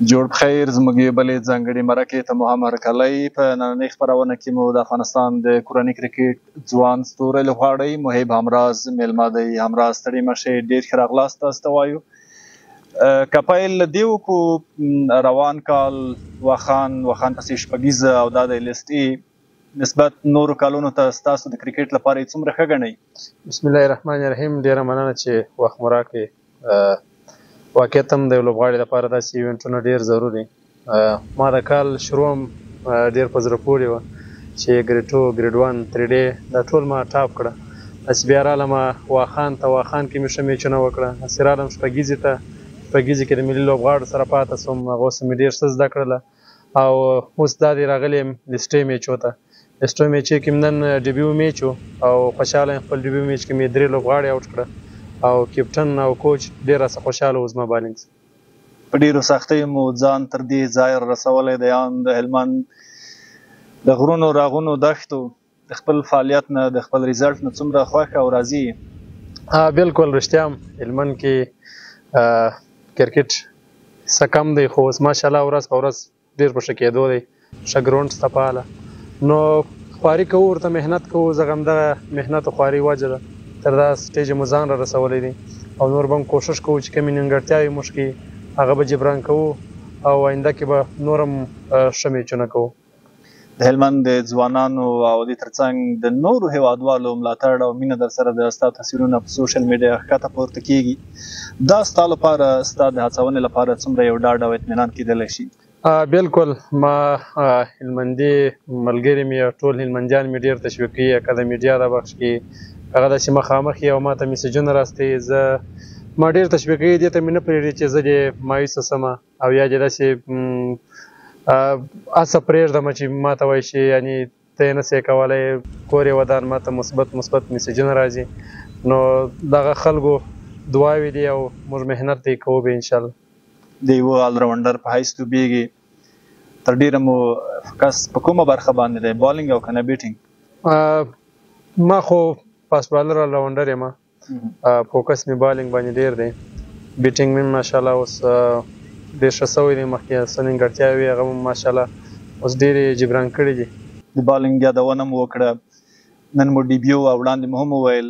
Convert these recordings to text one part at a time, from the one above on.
جوړ بخیر زموږ یې بلې ځانګړې مرکې ته مو هم هرکلی. په نننۍ خپرونه کې مو د افغانستان د کورني کرکټ ځوان ستوری لوبغاړی محب همراز میلمه دی. همراز ستړي مه شئ، ډېر ښه راغلاست تاسو ته وایو. که پیل له دې وکړو، روان کال واخان پسې شپږیزه او دا د لیست ای نسبت نورو کالونو ته ستاسو د کرکټ لپاره یې څومره ښه ګڼئ؟ بسم الله الرحمن الرحیم. ډېره مننه چې وخت مو راکړې. واقعیتا د یو لوبغاړي لپاره داسې ایونټونه ډېر ضروري. ما د کال شروع هم ډېر په زړه پورې وه چې ګریډ 2 ګریډ 1 3 دا ټول ما ټاپ کړه. هسې بیا رالم واخان ته، واخان کې مې ښه میچونه وکړه. هسې رالم شپږیزې ته، شپږیزې کې د ملي لوبغاړو سره پاته شوم. هغه اوس مې ډېر څه زده کړله او اوس دا دی راغلی یم لیسټۍ میچو ته. لیسټۍ میچ کې مې نن ډیبیو میچ و او خوشحاله یم. خپل ډیبیو میچ کې مې 3 لوبغاړي آوټ کړه او کیپټن او کوچ ډېر راسه خوشحاله و زما بالینګ څخه. په ډېرو سختیو مو ځان تر دې ځایه رسولی دی. ان د هلمند د غرونو راغونو دښتو د خپل فعالیت نه، د خپل ریزلټ نه څومره خوښ او راضي یې؟ بالکل رښتیا هم هلمند کې کرکټ څه کم دی، خو اوس ماشاءالله ورځ په ورځ ډېر په ښه کېدو دی. ښه ګراونډ شته فعاله، نو خواري کوو، ورته محنت کوو. زه همدغه محنت او خواري وجه ده تر دا سټیج مو ځان را رسولی دی او نور به هم کوشش کوو چې کومې نیمګړتیاوې موږ کې هغه به جبران کوو او آینده کې به نور هم ښه میچونه کوو. د هلمند د ځوانانو او د ترڅنګ د نورو هیوادوالو ملاتړ او مینه در سره د ستا تصویرونه په سوشل میډیا ښکته پورته کېږي. دا ستا لپاره، ستا د هڅونې لپاره څومره یو ډاډ او اطمینان کېدلی شي؟ بالکل. ما هلمندي ملګري مې ټول هلمندیان مې ډېر تشویق کوي. که د میډیا د بخش کې هغه داسې مخامخ یې او ما ته میسجونه راستوي، ما ډېر تشویق کوي. دې ته مې نه پرېږدي چې زه دې مایوسه شم او یا دې داسې هڅه پرېږدم چې ما ته وایي چې یعنې ته یې نه شې کولی، کور یې ودان. ما ته مثبت میسجونه راځي. نو دغه خلکو دعاوې دي او موږ محنت دی کوو به انشاءالله. د یوه آلراونډر په حیث توبېږي، تر ډېره مو فوکس په کومه برخه باندې دی، بالینګ او که نه بیټینګ؟ ما خو فاست بالر آلراونډر یم. فوکس مې بالینګ باندې ډېر دی. بیټینګ مې ماشاءالله اوس ډېر ښه شوی دی. مخکې څه نیمګړتیاوې وې هغه مو ماشاءالله اوس ډېرې جبران کړي دي. د بالینګ یادونه مو وکړه، نن مو ډیبیو او وړاندې مو هم وویل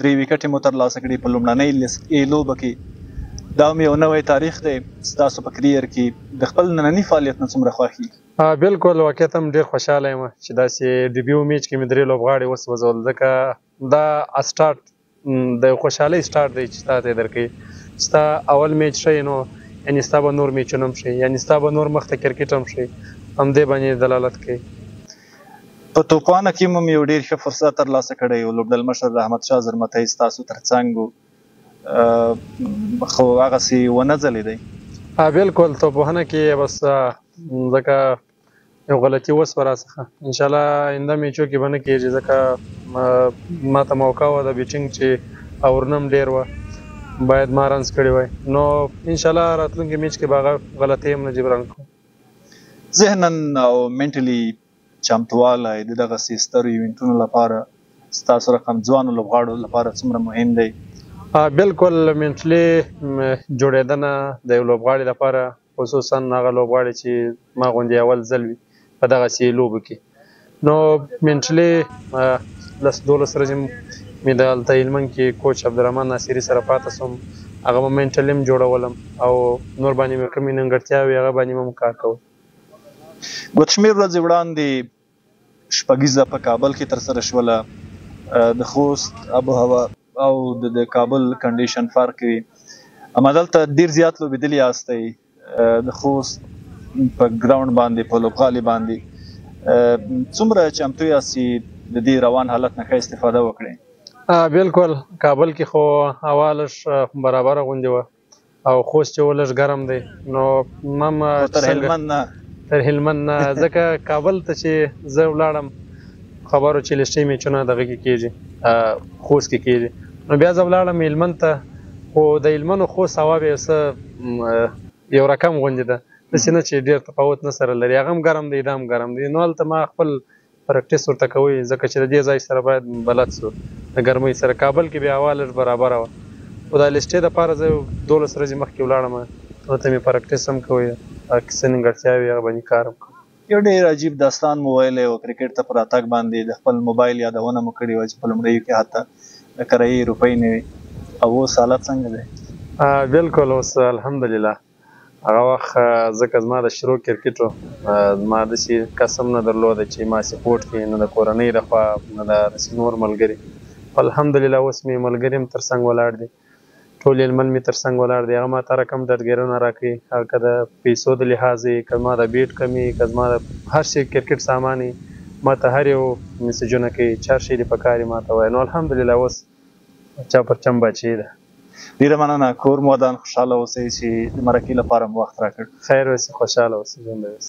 3 ویکټې مو ترلاسه کړي په لومړنۍ لیست ای لوبه کې. دا هم یو نوی تاریخ دی ستاسو په کریر کې. د خپل ننني فعالیت نه څومره خوښ یې؟ بالکل. واقعیت هم ډېر خوشحاله یم چې داسې ډیبیو میچ کې مې 3 لوبغاړي وسوځول، ځکه دا سټارټ د خوشحالۍ سټارټ دی چې تا ته یې درکوي. ستا اول میچ ښه نو یعنې ستا به نور میچونه هم ښه، یعنې ستا به نور مخته کرکټ هم ښه، همدې باندې دلالت کوي. په توپانه کې مو یو ډېر ښه فرصت ترلاسه کړی و. لوبډل مشر احمدشاه زرمتی ستاسو ترڅنګ و، خو هغسې ونه ځلېدی. بالکل. توپخانه کې بس ځکه یو غلطي وسوه راڅخه. انشاءالله آینده میچو کې به نه کېږي، ځکه ما ته موقع وه د بیټینګ چې اورنم ډېر وه، باید ما رنز کړي وای. نو انشاءالله راتلونکي میچ کې به هغه غلطۍ هم نه جبران کوو. ذهنا او منټلي چمتوالی د دغسې سترو ایونټونو لپاره ستاسو رقم ځوانو لوبغاړو لپاره څومره مهم دی؟ بالکل. منټلي جوړېدنه د یو لوبغاړي لپاره، خصوصا هغه لوبغاړي چې ما غوندې اول ځل وي په دغسې لوبو کې، نو منټلي 10-12 ورځې مې د هلته هلمند کې کوچ عبدالرحمن ناصري سره پاته شوم. هغه به منټلي هم جوړولم او نور باندې مې کومې نیمګړتیاوې هغه باندې مې هم کار کوو. ګوتشمېر ورځې وړاندې شپږیزه په کابل کې ترسره شوله. د خوست آبهوا او د کابل کنډیشن فرق وي. همدلته ډېر زیات لوبېدلي یاستئ د خوست په ګراونډ باندې، په لوبغالي باندې. څومره چمتو یاستئ د دې روان حالت نه ښه استفاده وکړئ؟ بالکل. کابل کې خو هوا لږ برابره غوندې وه او خوست چې و لږ ګرم دی. نو ما تر هلمند نه ځکه کابل ته چې زه ولاړم خبرو چې لیسټۍ میچونه دغه کې کېږي، خوست کې کېږي. نو بیا زه ولاړم هلمند ته، خو د هلمند او خوست هوا به څه یو رقم غوندې ده، داسې نه چې ډېر تفاوت نه سره لري. هغه هم ګرم دی، دا هم ګرم دی. نو هلته ما خپل پریکټس ورته کوئ، ځکه چې د دې ځای سره باید بلد شو د ګرمۍ سره. کابل کې بیا هوا لږ برابره وه، خو دا لیسټۍ دپاره زه 12 ورځې مخکې ولاړم، هلته مې پریکټس هم کوئ. څه نیمګړتیاوې هغه باندې کار وکړم. یو ډېر عجیب داستان مو ویلی و کرکټ ته په راتګ باندې د خپل موبایل یادونه مو کړې وه چې په لومړیو کې حتی کرایي روپۍ نه وي، او اوس حالت څنګه دی؟ بالکل اوس الحمدلله. هغه وخت ځکه زما د شروع کرکټ و، ما داسې کس هم نه درلوده چې ما سپورټ کړي، نه د کورنۍ لخوا نه د داسې نور ملګري. الحمدلله اوس مې ملګري هم تر څنګ ولاړ دي، ټول هلمند مې تر څنګ ولاړ دي. هغه ما ته رقم ډډګیرونه راکوي، هغه که د پیسو د لحاظ وي، که زما د بیټ کم وي، که زما د هر شي کرکټ سامان وي، ما ته هر یو میسجونه کوي چې هر شی دې پکار وي ما ته وایي. نو الحمدلله اوس چا پر چم بچې ده. ډېره مننه، کور مو ودان، خوشحاله اوسئ چې د مرکې لپاره مو وخت راکړ. خیر اوسې، خوشحاله اوسې، ژوندی اوسې.